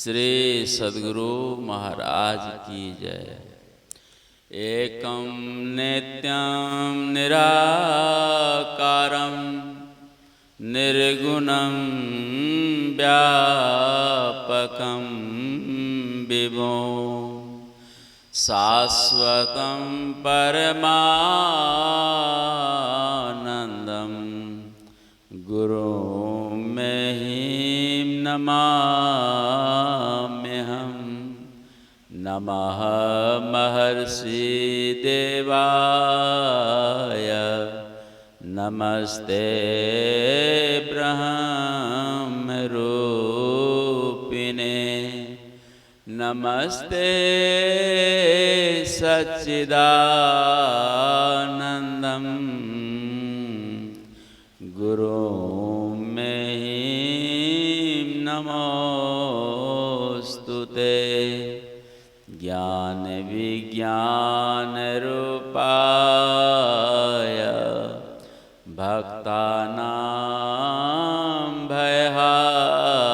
श्री सद्गुरु महाराज की जय। एकं नित्यं निराकारं निर्गुणं व्यापकं विभुं शाश्वतं परमानन्दं गुरुं महिं नमाम्यहम्। नमः महर्षि देवाय नमस्ते ब्रह्मरूपिणे नमस्ते सच्चिदानन्दं गुरुं महिं नमोस्तुते। ज्ञान विज्ञान रूपाय भक्तानां भयहारिणे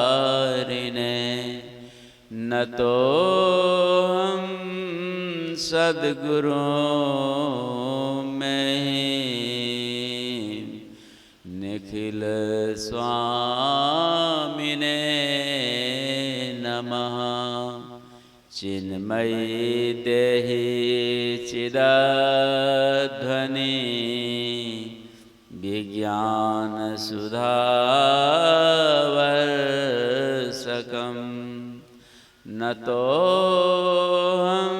नतोऽहं सद्गुरुं महिं निखिल स्वामिने नमः। चिन्मयी देहि चिदध्वनि विज्ञान सुधावर्षकं नतोऽहं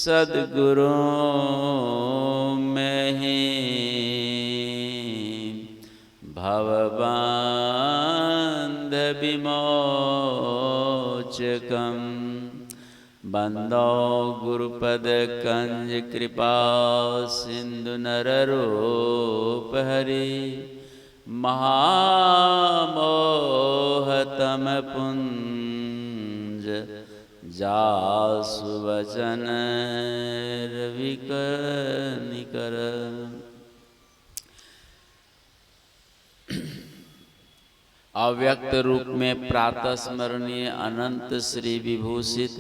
सद्गुरुं महिं भवबन्ध विमोचकं बन्दो गुरुपद कंज कृपा सिंधु नररूप हरि महामोहतम पुंज जासु वचन रविकनिकर। अव्यक्त रूप में प्रातः स्मरणीय अनंत श्री विभूषित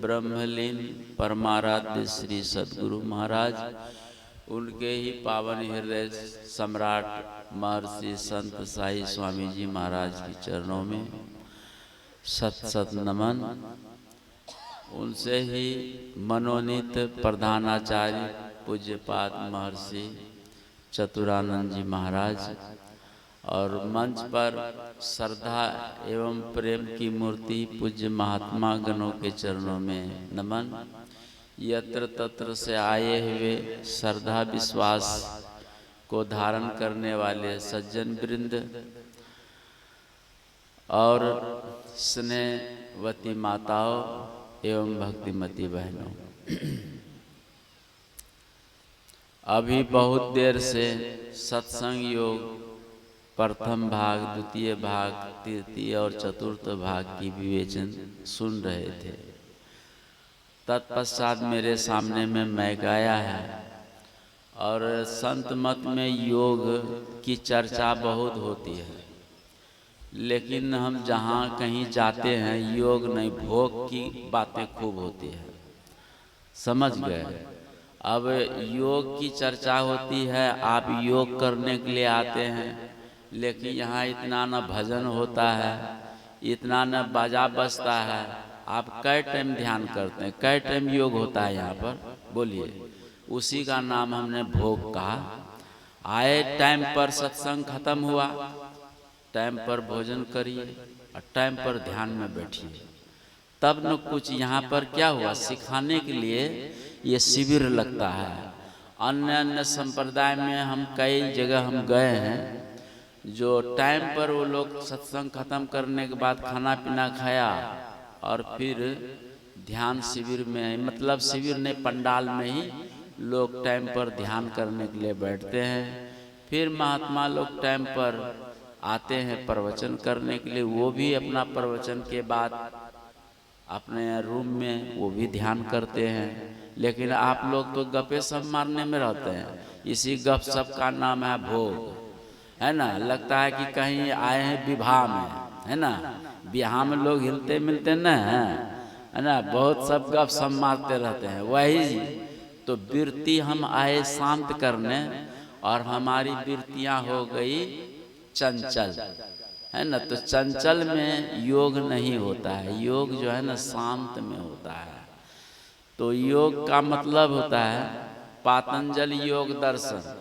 ब्रह्मलीन परमाराध्य श्री सद्गुरु महाराज, उनके ही पावन हृदय सम्राट महर्षि संत साई स्वामी जी महाराज के चरणों में सत सत नमन। उनसे ही मनोनीत प्रधानाचार्य पूज्यपाद महर्षि चतुरानंद जी महाराज और मंच पर श्रद्धा एवं प्रेम की मूर्ति पूज्य महात्मा गणों के चरणों में नमन। यत्र तत्र से आए हुए श्रद्धा विश्वास को धारण करने वाले सज्जन वृंद और स्नेहवती माताओं एवं भक्तिमती बहनों, अभी बहुत देर से सत्संग योग प्रथम भाग, द्वितीय भाग, तृतीय और चतुर्थ भाग की विवेचन सुन रहे थे। तत्पश्चात मेरे सामने में मैक आया है और संत मत में योग की चर्चा बहुत होती है, लेकिन हम जहाँ कहीं जाते हैं योग नहीं, भोग की बातें खूब होती है। समझ गए? अब योग की चर्चा होती है, आप योग करने के लिए आते हैं, लेकिन यहाँ इतना न भजन होता है, इतना न बाजा बजता है। आप कै टाइम ध्यान करते हैं, कै टाइम योग होता है यहाँ पर? बोलिए। उसी का नाम हमने भोग कहा। आए टाइम पर सत्संग खत्म हुआ, टाइम पर भोजन करिए और टाइम पर ध्यान में बैठिए, तब न कुछ यहाँ पर क्या हुआ, सिखाने के लिए ये शिविर लगता है। अन्य अन्य संप्रदाय में हम कई जगह हम गए हैं, जो टाइम पर वो लोग सत्संग खत्म करने के बाद खाना पीना खाया और फिर ध्यान शिविर में, मतलब शिविर नहीं, पंडाल में ही लोग टाइम पर ध्यान करने के लिए बैठते हैं। फिर महात्मा लोग टाइम पर आते हैं प्रवचन करने के लिए, वो भी अपना प्रवचन के बाद अपने रूम में वो भी ध्यान करते हैं। लेकिन आप लोग तो गपे सब मारने में रहते हैं। इसी गप सब का नाम है भोग, है ना। लगता है कि कहीं आए हैं विवाह में, है ना। बिहार में लोग हिलते मिलते न है ना, बहुत सब गप सब मारते रहते हैं। वही तो वृत्ति हम आए शांत करने, और हमारी वृत्तियां हो गई चंचल, है ना। तो चंचल में योग नहीं होता है, योग जो है ना शांत में होता है। तो योग का मतलब होता है पतंजलि योग दर्शन।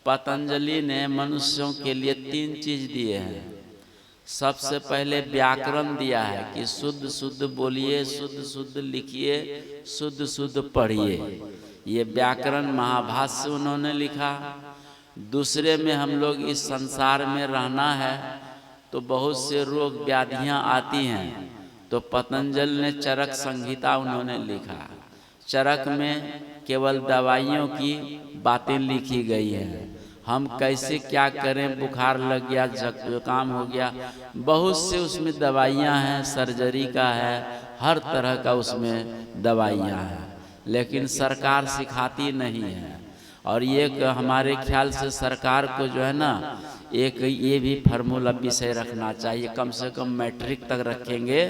पतंजलि ने मनुष्यों के लिए 3 चीज दिए हैं। सबसे पहले व्याकरण दिया है कि शुद्ध शुद्ध बोलिए, शुद्ध शुद्ध लिखिए, शुद्ध शुद्ध पढ़िए। ये व्याकरण महाभाष्य उन्होंने लिखा। दूसरे में हम लोग इस संसार में रहना है तो बहुत से रोग व्याधियां आती हैं, तो पतंजलि ने चरक संहिता उन्होंने लिखा। चरक में केवल दवाइयों की बातें लिखी गई हैं। हम कैसे क्या करें, बुखार लग गया, जुकाम हो गया, बहुत से उसमें दवाइयां हैं, सर्जरी का है, हर तरह का उसमें दवाइयां हैं, लेकिन सरकार सिखाती नहीं है। और ये हमारे ख्याल से सरकार को जो है ना एक ये भी फार्मूला विषय रखना चाहिए, कम से कम मैट्रिक तक रखेंगे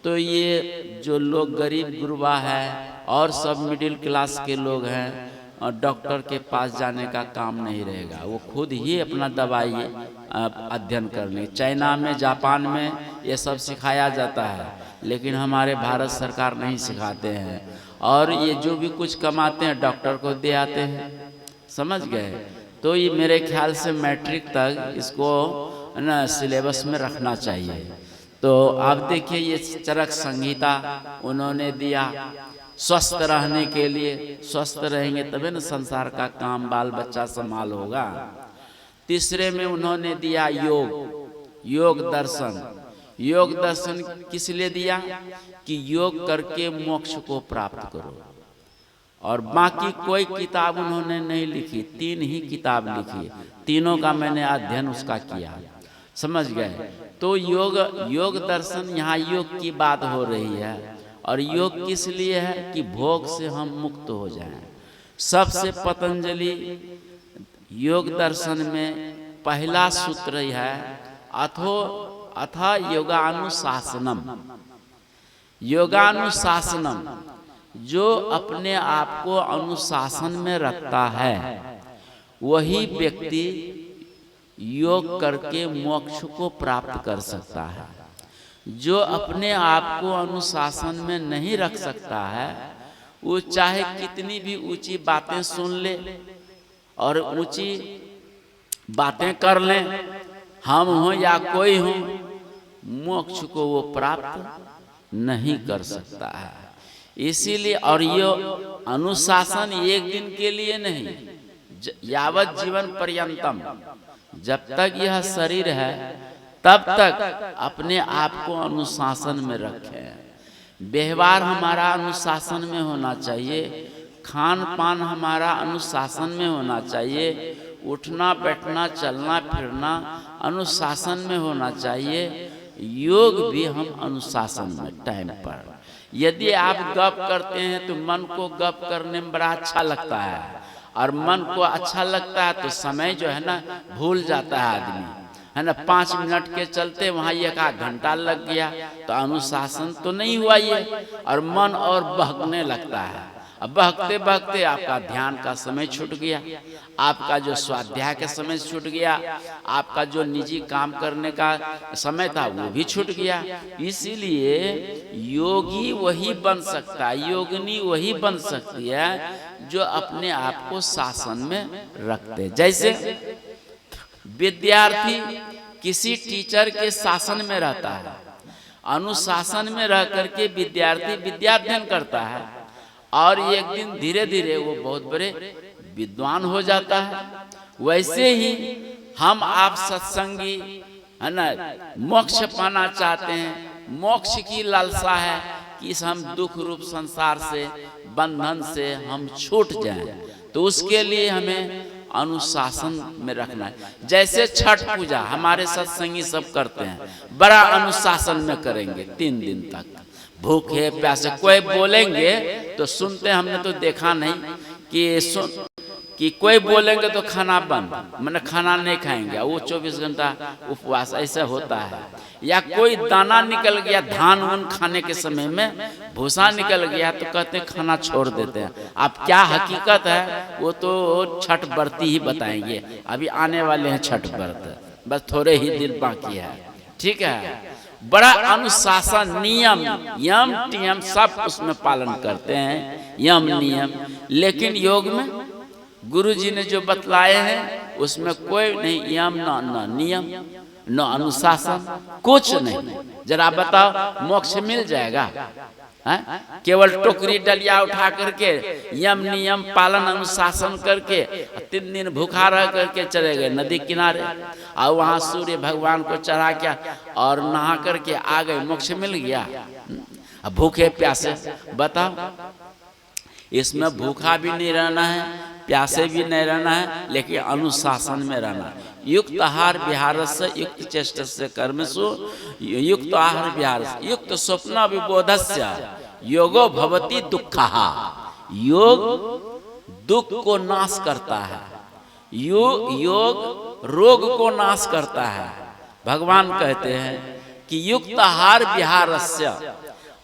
तो ये जो लोग गरीब गुरबा है और सब मिडिल क्लास के लोग हैं, और डॉक्टर के पास जाने का काम नहीं रहेगा, वो खुद ही अपना दवाई अध्ययन कर ले। चाइना में, जापान में ये सब सिखाया जाता है, लेकिन हमारे भारत सरकार नहीं सिखाते हैं। और ये जो भी कुछ कमाते हैं डॉक्टर को दे आते हैं, समझ गए। तो ये मेरे ख्याल से मैट्रिक तक इसको ना सिलेबस में रखना चाहिए। तो आप देखिए ये चरक संहिता उन्होंने दिया स्वस्थ रहने के लिए। स्वस्थ रहेंगे तभी ना संसार का काम बाल बच्चा संभाल होगा। तीसरे में उन्होंने दिया योग, योग दर्शन। योग दर्शन किस लिए दिया कि योग करके मोक्ष को प्राप्त करो। और बाकी कोई किताब उन्होंने नहीं लिखी, 3 ही किताब लिखी, तीनों का मैंने अध्ययन उसका किया, समझ गए। तो योग दर्शन, यहाँ योग की बात हो रही है। और योग किस लिए है कि भोग से हम मुक्त हो जाएं। सबसे पतंजलि योग दर्शन में पहला सूत्र है अथ योगानुशासनम। योगानुशासनम, जो अपने आप को अनुशासन में रखता है वही व्यक्ति योग करके मोक्ष को प्राप्त कर सकता है। जो अपने आप को अनुशासन में नहीं रख सकता है, वो चाहे कितनी भी ऊंची बातें सुन ले और ऊंची बातें कर ले, हम हो या कोई हो, मोक्ष को वो प्राप्त नहीं कर सकता है। इसीलिए और ये अनुशासन एक दिन के लिए नहीं, यावत जीवन पर्यंतम, जब तक यह शरीर है तब तक अपने आप को अनुशासन में रखें। व्यवहार हमारा अनुशासन में होना चाहिए, खान पान हमारा अनुशासन में होना चाहिए, उठना बैठना चलना फिरना अनुशासन में होना चाहिए। योग भी हम अनुशासन में टाइम पर। यदि आप गप करते हैं तो मन को गप करने में बड़ा अच्छा लगता है, और मन को अच्छा लगता है तो समय जो है ना भूल जाता है आदमी, है ना। 5 मिनट के चलते वहाँ 1 घंटा लग गया, तो अनुशासन तो नहीं हुआ ये, और मन और बहकने लगता है। अब बहकते बहकते आपका ध्यान का समय छूट गया, आपका जो स्वाध्याय का समय छूट गया, आपका जो निजी काम करने का समय था वो भी छूट गया। इसीलिए योगी वही बन सकता है, योगिनी वही बन सकती है जो अपने आप को शासन में रखते। जैसे विद्यार्थी किसी टीचर के शासन में रहता है, अनुशासन में रह करके विद्यार्थी विद्याध्ययन करता है, और एक दिन धीरे धीरे वो बहुत बड़े विद्वान हो जाता है। वैसे ही हम आप सत्संगी, है ना, मोक्ष पाना चाहते हैं, मोक्ष की लालसा है कि हम दुख रूप संसार से, बंधन से हम छूट जाएं, तो उसके लिए हमें अनुशासन में रखना है। जैसे छठ पूजा हमारे सत्संगी सब करते हैं, बड़ा अनुशासन में करेंगे, 3 दिन तक भूखे प्यासे। कोई बोलेंगे तो सुनते, हमने तो देखा नहीं कि कि कोई बोलेंगे तो खाना बंद, मैंने खाना नहीं खाएंगे, वो 24 घंटा उपवास, ऐसा होता है। या कोई दाना निकल गया धान उन खाने के समय में, भूसा निकल गया तो कहते हैं खाना छोड़ देते हैं। अब क्या हकीकत है वो तो छठ व्रती ही बताएंगे, अभी आने वाले हैं छठ व्रत, बस थोड़े ही दिन बाकी है, ठीक है। बड़ा अनुशासन, नियम, यम टियम सब उसमें पालन करते हैं, यम नियम। लेकिन योग में गुरु जी ने जो बतलाए हैं उसमें कोई नहीं यम, न नियम, न अनुशासन, कुछ नहीं। जरा बताओ मोक्ष मिल जाएगा? केवल टोकरी डलिया उठा करके यम नियम पालन अनुशासन करके 3 दिन भूखा रह करके चले गए नदी किनारे, और वहां सूर्य भगवान को चढ़ा क्या और नहा करके आ गए, मोक्ष मिल गया? भूखे प्यासे बताओ, इसमें भूखा भी नहीं रहना है, प्यासे भी नहीं रहना है, लेकिन अनुशासन में रहना। युक्त आहार विहार से युक्त चेष्ट से कर्मसु युक्त आहार विहार युक्त स्वप्न विबोधस्य योगो भवति दुःखः। योग दुख को नाश करता है, योग रोग को नाश करता है। भगवान कहते हैं कि युक्त आहार विहारस्य,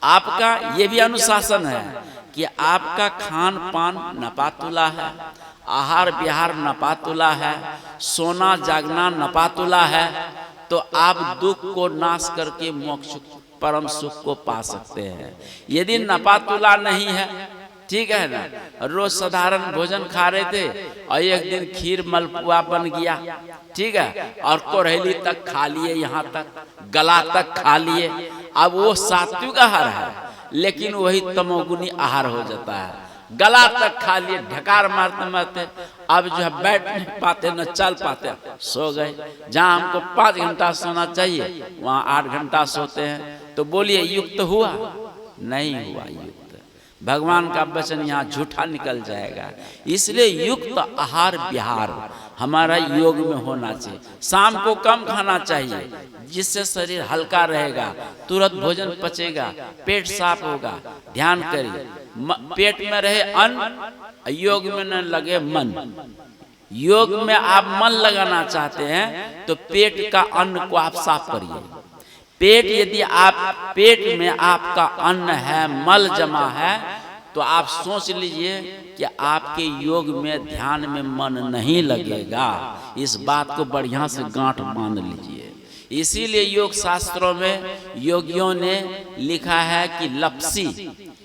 आपका ये भी अनुशासन है कि आपका खान पान नपातुला है, आहार विहार नपातुला है, सोना जागना नपातुला है, तो आप दुख को नाश करके मोक्ष परम सुख को पा सकते हैं। यदि नपातुला नहीं है, ठीक है ना, रोज साधारण भोजन खा रहे थे और एक दिन खीर मलपुआ बन गया, ठीक है, और कोरहली तक खा लिए, यहाँ तक गला तक खा लिए, अब वो सात्विक आहार है, लेकिन वही तमोगुनी आहार हो जाता है। गला तक खा लिए, ढकार मारते मारते अब जो है बैठ नहीं पाते, न चल पाते, सो गए। जहाँ हमको 5 घंटा सोना चाहिए वहाँ 8 घंटा सोते हैं, तो बोलिए युक्त हुआ? नहीं हुआ युक्त। भगवान का वचन यहाँ झूठा निकल जाएगा। इसलिए युक्त आहार विहार हमारा योग में होना चाहिए। शाम को कम खाना चाहिए, जिससे शरीर हल्का रहेगा, तुरंत भोजन पचेगा, पेट साफ होगा। ध्यान करिए, पेट में रहे अन्न, योग में न लगे मन। योग में आप मन लगाना चाहते हैं तो पेट का अन्न को आप साफ करिए। पेट यदि आप पेट में आपका अन्न है, मल जमा है, तो आप सोच लीजिए कि आपके योग में ध्यान में मन नहीं लगेगा। इस बात को बढ़िया से गांठ बांध लीजिए। इसीलिए योग शास्त्रों में योगियों ने लिखा है कि लपसी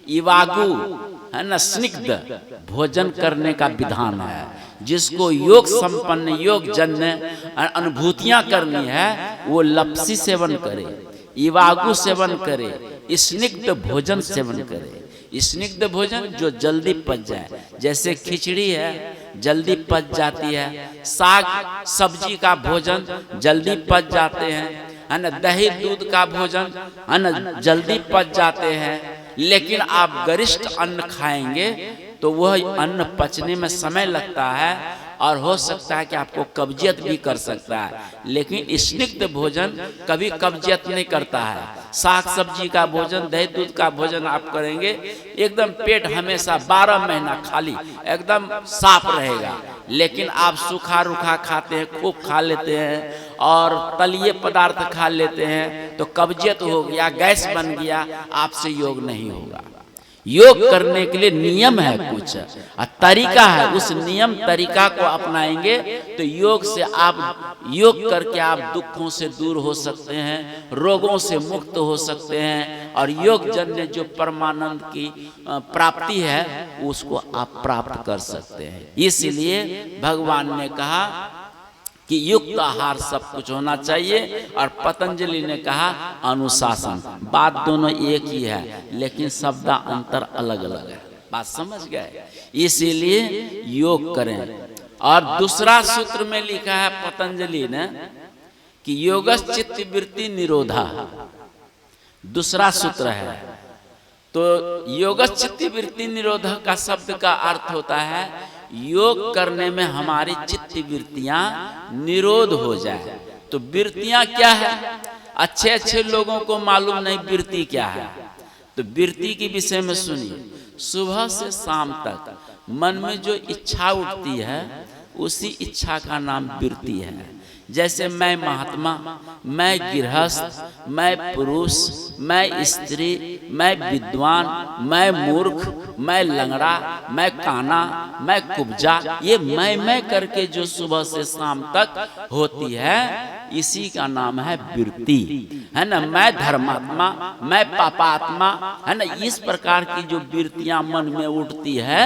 इवागु है न, स्निग्ध भोजन करने का विधान है। जिसको योग संपन्न योग जन्य अनुभूतियां करनी है वो लपसी सेवन करे, इवागु सेवन करे, स्निग्ध भोजन सेवन करे। स्निग्ध भोजन जो जल्दी पच जाए, जैसे खिचड़ी है जल्दी पच जाती है, साग सब्जी का भोजन जल्दी पच जाते हैं, है ना, दही दूध का भोजन है ना जल्दी पच जाते हैं। लेकिन आप गरिष्ठ अन्न खाएंगे तो वह अन्न पचने में समय लगता है और हो सकता है कि आपको कब्जियत भी कर सकता है। लेकिन स्निग्ध भोजन कभी कब्जियत नहीं करता है। साग सब्जी का भोजन, दही दूध का भोजन आप करेंगे, एकदम पेट हमेशा 12 महीना खाली एकदम साफ रहेगा। लेकिन आप सूखा रूखा खाते हैं, खूब खा लेते हैं और तलिए पदार्थ खा लेते हैं, तो कब्जियत हो गया, गैस बन गया, आपसे योग नहीं होगा। योग करने के लिए नियम है, कुछ तरीका है। उस नियम तरीका को अपनाएंगे तो योग से आप योग करके आप दुखों से दूर हो सकते हैं, रोगों से मुक्त हो सकते हैं, और योग जन्य जो परमानंद की प्राप्ति है उसको आप प्राप्त कर सकते हैं। इसलिए भगवान ने कहा कि युक्त आहार सब कुछ होना चाहिए, और पतंजलि ने कहा अनुशासन। बात दोनों एक ही है, लेकिन शब्द अंतर अलग अलग है। बात समझ गए? इसीलिए योग करें। और दूसरा सूत्र में लिखा है पतंजलि ने कि योगस् चित्त वृत्ति निरोधा, दूसरा सूत्र है। तो योगस् चित्त वृत्ति निरोधा का शब्द का अर्थ होता है योग करने में हमारी चित्त वृत्तियां निरोध हो जाए। तो वृत्तियां क्या है? अच्छे अच्छे लोगों को मालूम नहीं वृत्ति क्या है। तो वृत्ति के विषय में सुनिए। सुबह से शाम तक मन में जो इच्छा उठती है उसी इच्छा का नाम वृत्ति है। जैसे मैं महात्मा, मैं गृहस्थ, मैं पुरुष, मैं स्त्री, मैं विद्वान, मैं मूर्ख, मैं लंगड़ा, मैं काना, मैं कुब्जा, ये मैं करके जो सुबह से शाम तक होती है, इसी का नाम है वृत्ति, है ना। मैं धर्मात्मा, मैं पापात्मा, है ना। इस प्रकार की जो वृत्तियां मन में उठती है,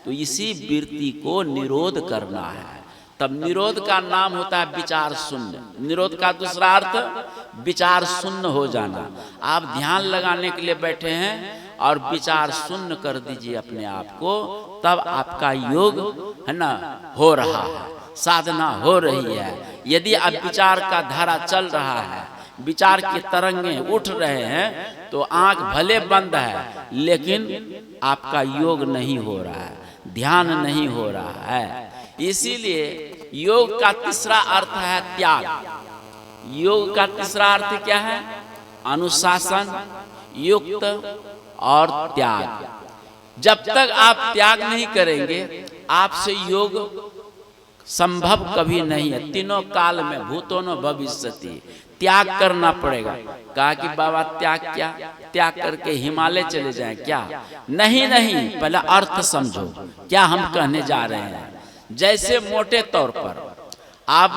तो इसी वृत्ति को निरोध करना है। तब निरोध का नाम होता है विचार शून्य। निरोध का दूसरा अर्थ विचार शून्य हो जाना। आप ध्यान लगाने के लिए बैठे हैं और विचार शून्य कर दीजिए अपने आप को, तब आपका योग, है ना, हो रहा है, साधना हो रही है। यदि अब विचार का धारा चल रहा है, विचार की तरंगे उठ रहे हैं, तो आंख भले बंद है लेकिन आपका योग नहीं हो रहा है, ध्यान नहीं हो रहा है। इसीलिए योग का तीसरा अर्थ है त्याग। योग का तीसरा अर्थ क्या है? अनुशासन, युक्त और त्याग। जब तक आप त्याग नहीं करेंगे, आपसे योग संभव कभी नहीं है। तीनों काल में भूतो न भविष्यति, त्याग करना पड़ेगा। कहा कि बाबा त्याग क्या? त्याग करके हिमालय चले जाएं क्या? नहीं नहीं, पहले अर्थ समझो क्या हम कहने जा रहे हैं। जैसे मोटे तौर पर आप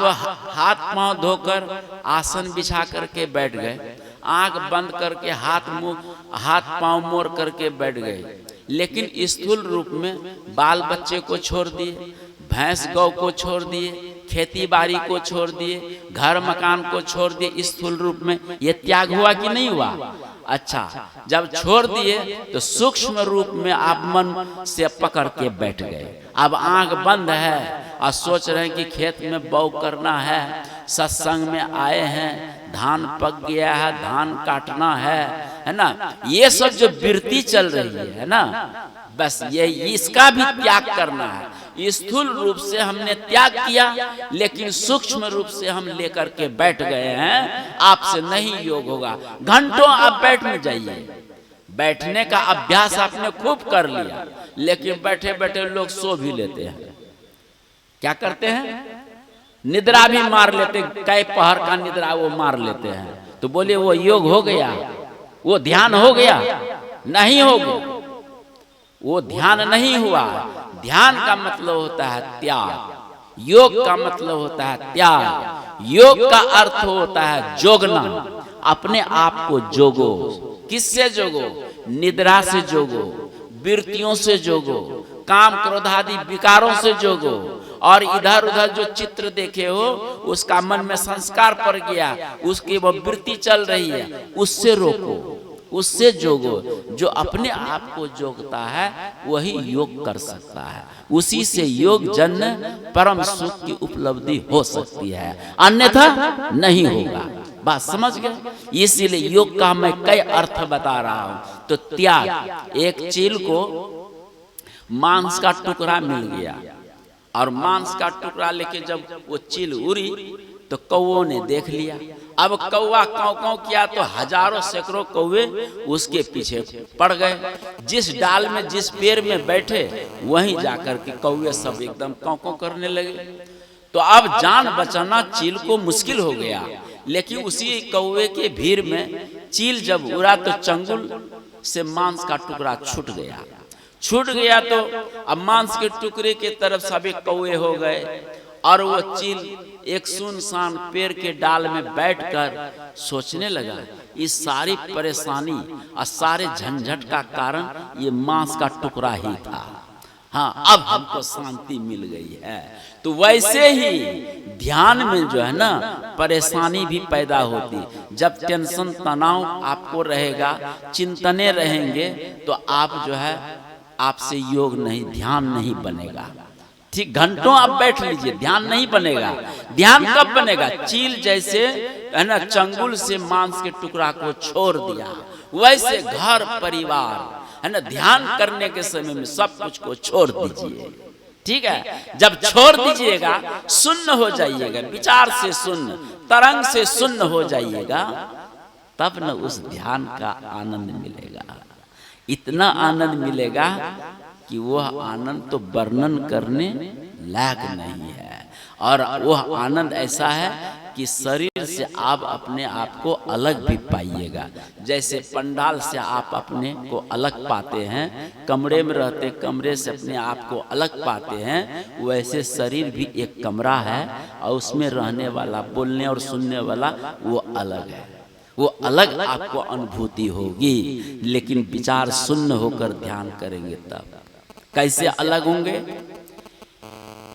हाथ पांव धोकर आसन बिछा करके बैठ गए, आंख बंद करके हाथ पांव मोड़ करके बैठ गए, लेकिन स्थूल रूप में बाल बच्चे को छोड़ दिए, भैंस गौ को छोड़ दिए, खेती बाड़ी को छोड़ दिए, घर मकान को छोड़ दिए, स्थूल रूप में, ये त्याग हुआ कि नहीं हुआ? अच्छा, जब छोड़ दिए तो सूक्ष्म रूप में आप मन से पकड़ के बैठ गए। अब आंख बंद है और सोच रहे हैं कि खेत में बौ करना है, सत्संग में आए हैं, धान पक गया है, धान काटना है ना। ये सब जो वृत्ति चल रही है ना, बस ये इसका भी त्याग करना है। स्थूल रूप से हमने त्याग किया, लेकिन सूक्ष्म रूप से हम लेकर के बैठ गए हैं। आपसे नहीं योग होगा। घंटों आप बैठ में जाइए, बैठने का अभ्यास आपने खूब कर लिया, लेकिन बैठे बैठे लोग सो भी लेते हैं। क्या करते हैं? निद्रा भी मार लेते, कई पहर का निद्रा वो मार लेते हैं। तो बोले वो योग हो गया, वो ध्यान हो गया? नहीं हो गया, वो ध्यान नहीं हुआ। ध्यान का मतलब होता है त्याग, योग का मतलब होता है त्याग। योग का अर्थ होता है जोगना, अपने आप को जोगो। किससे जोगो? निद्रा से जोगो, वृत्तियों से जोगो, काम क्रोध आदि विकारों से जोगो। और इधर उधर जो चित्र देखे हो, उसका मन में संस्कार पड़ गया, उसकी वो वृत्ति चल रही है, उससे रोको, उससे जोगो। जो अपने आप को जोगता है वही योग कर सकता है। उसी से योग जन्य परम सुख की उपलब्धि हो सकती है, अन्यथा नहीं होगा। बात समझ गए? इसीलिए योग का मैं कई अर्थ बता रहा हूं। तो त्याग, एक चील को मांस का टुकड़ा मिल गया और मांस का टुकड़ा लेके जब वो चील उड़ी तो कौओं ने देख लिया। अब कौवा काव काव किया तो हजारों सैकड़ों कौवे उसके पीछे पड़ गए। जिस डाल में, जिस पेड़ में बैठे, वहीं जाकर के कौवे सब एकदम काव काव करने लगे। तो अब जान बचाना चील को मुश्किल हो गया, लेकिन उसी कौवे के भीड़ में चील जब उड़ा तो चंगुल से मांस का टुकड़ा छूट गया। छूट गया तो अब मांस के टुकड़े के तरफ सभी कौवे हो गए और वो चील एक सुनसान पेड़ के डाल में बैठकर सोचने लगा, इस सारी परेशानी और सारे झंझट का कारण ये मांस का टुकड़ा ही था। हाँ, अब हमको शांति मिल गई है। तो वैसे ही ध्यान में जो है ना, परेशानी भी पैदा होती। जब टेंशन, तनाव आपको रहेगा, चिंतने रहेंगे, तो आप जो है, आपसे योग नहीं, ध्यान नहीं बनेगा। ठीक, घंटों आप बैठ लीजिए, ध्यान नहीं बनेगा। ध्यान कब बनेगा? चील जैसे, है ना, चंगुल से मांस के टुकड़ा को छोड़ दिया, वैसे घर परिवार, है ना, ध्यान करने के समय में सब कुछ को छोड़ दीजिए। ठीक है? जब छोड़ दीजिएगा, शून्य हो जाइएगा, विचार से शून्य, तरंग से शून्य हो जाइएगा, तब न उस ध्यान का आनंद मिलेगा। इतना आनंद मिलेगा कि वह आनंद तो वर्णन करने लायक नहीं है। और वह आनंद ऐसा है कि शरीर से आप अपने आप को अलग भी पाइएगा। जैसे पंडाल से आप अपने को अलग पाते हैं, कमरे में रहते कमरे से अपने आप को अलग पाते हैं, वैसे शरीर भी एक कमरा है और उसमें रहने वाला, बोलने और सुनने वाला वो अलग है। वो अलग आपको अनुभूति होगी, लेकिन विचार शून्य होकर ध्यान करेंगे तब। कैसे अलग होंगे?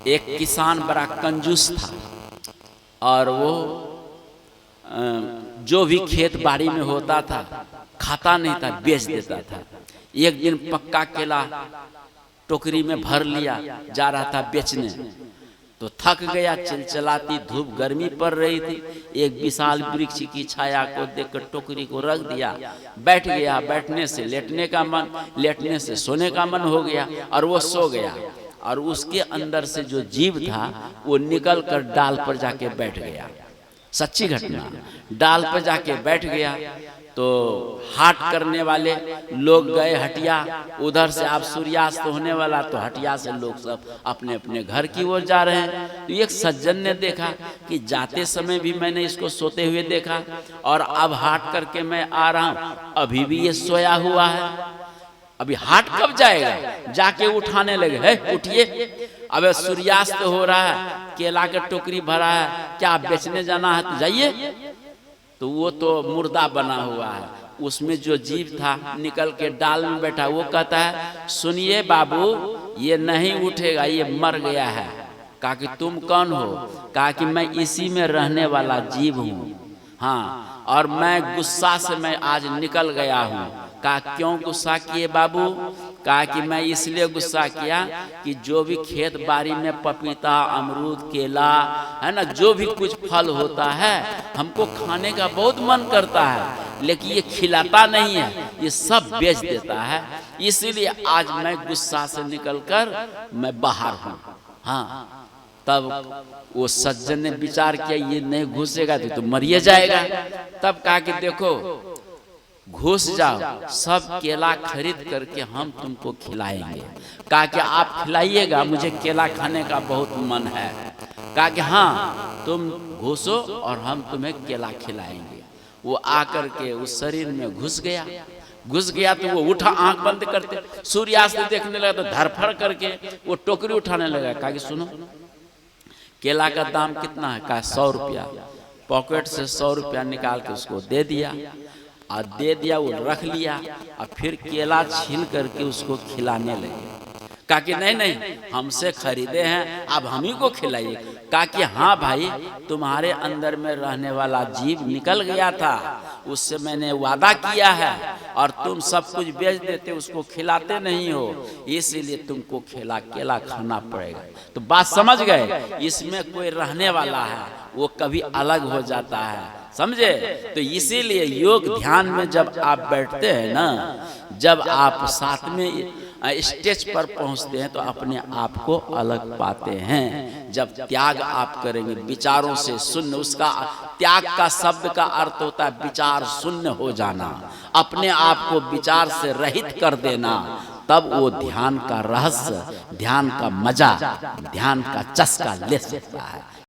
एक किसान बड़ा कंजूस था और वो जो भी खेत बाड़ी में होता था खाता नहीं था, बेच देता था। एक दिन पक्का केला टोकरी में भर लिया, जा रहा था बेचने, तो थक गया, चिलचिलाती धूप गर्मी पड़ रही थी। एक विशाल वृक्ष की छाया को देखकर टोकरी को रख दिया, बैठ गया। बैठने से लेटने का मन, लेटने से सोने का मन हो गया और वो सो गया। और उसके अंदर से जो जीव था वो निकल कर डाल पर जाके बैठ गया। सच्ची घटना, डाल पर जाके बैठ गया। तो हाट करने वाले लोग गए हटिया, उधर से आप सूर्यास्त होने वाला, तो हटिया से लोग सब अपने अपने घर की ओर जा रहे हैं। तो एक सज्जन ने देखा कि जाते समय भी मैंने इसको सोते हुए देखा और अब हाट करके मैं आ रहा हूँ, अभी भी ये सोया हुआ है। अभी हाट कब जाएगा? जाके उठाने लगे, है उठिए, अब सूर्यास्त हो रहा है, केला का टोकरी भरा है, क्या आप बेचने जाना है तो जाइए। तो वो तो मुर्दा बना हुआ है, उसमें जो जीव था निकल के डाल में बैठा, वो कहता है सुनिए बाबू, ये नहीं उठेगा, ये मर गया है। कहा कि तुम कौन हो? कहा कि मैं इसी में रहने वाला जीव हूँ, हाँ, और मैं गुस्सा से मैं आज निकल गया हूँ। कहा क्यों गुस्सा किए बाबू? कहा कि मैं इसलिए गुस्सा किया कि जो भी खेत बाड़ी में पपीता, अमरूद, केला है ना, जो भी कुछ फल होता है, हमको खाने का बहुत मन करता है, लेकिन ये खिलाता नहीं है, ये सब बेच देता है। इसीलिए आज मैं गुस्सा से निकलकर मैं बाहर हूँ। हाँ, तब वो सज्जन ने विचार किया ये नहीं घुसेगा तो मरिए जाएगा। तब कहा कि देखो घुस जाओ, सब केला खरीद करके हम तुमको खिलाएंगे। कहा कि आप खिलाइएगा, मुझे केला खाने का बहुत मन है। कहा कि हाँ तुम घुसो और हम तुम्हें केला खिलाएंगे। वो आकर के उस शरीर में घुस गया तो वो उठा, आंख बंद करते सूर्यास्त देखने लगा, तो धरफड़ करके वो टोकरी उठाने लगा। कहा कि सुनो केला का दाम कितना है? कहा 100 रुपया। पॉकेट से 100 रुपया निकाल के उसको दे दिया और वो रख लिया और फिर केला छील करके उसको खिलाने लगे। कहा कि नहीं हमसे खरीदे हैं, अब हम ही को खिलाइए। कहा कि हाँ भाई, तुम्हारे अंदर में रहने वाला जीव निकल गया था, उससे मैंने वादा किया है और तुम सब कुछ बेच देते, उसको खिलाते नहीं हो, इसीलिए तुमको केला खाना पड़ेगा। तो बात समझ गए? इसमें कोई रहने वाला है, वो कभी अलग हो जाता है, समझे? तो इसीलिए योग ध्यान में जब आप बैठते हैं ना, जब आप साथ में स्टेज पर पहुंचते हैं तो अपने आप को अलग पाते हैं। जब त्याग आप करेंगे विचारों से शून्य, उसका त्याग का शब्द का अर्थ होता है विचार शून्य हो जाना, अपने आप को विचार से रहित कर देना। तब वो ध्यान का रहस्य, ध्यान का मजा, ध्यान का चस्का ले सकता है।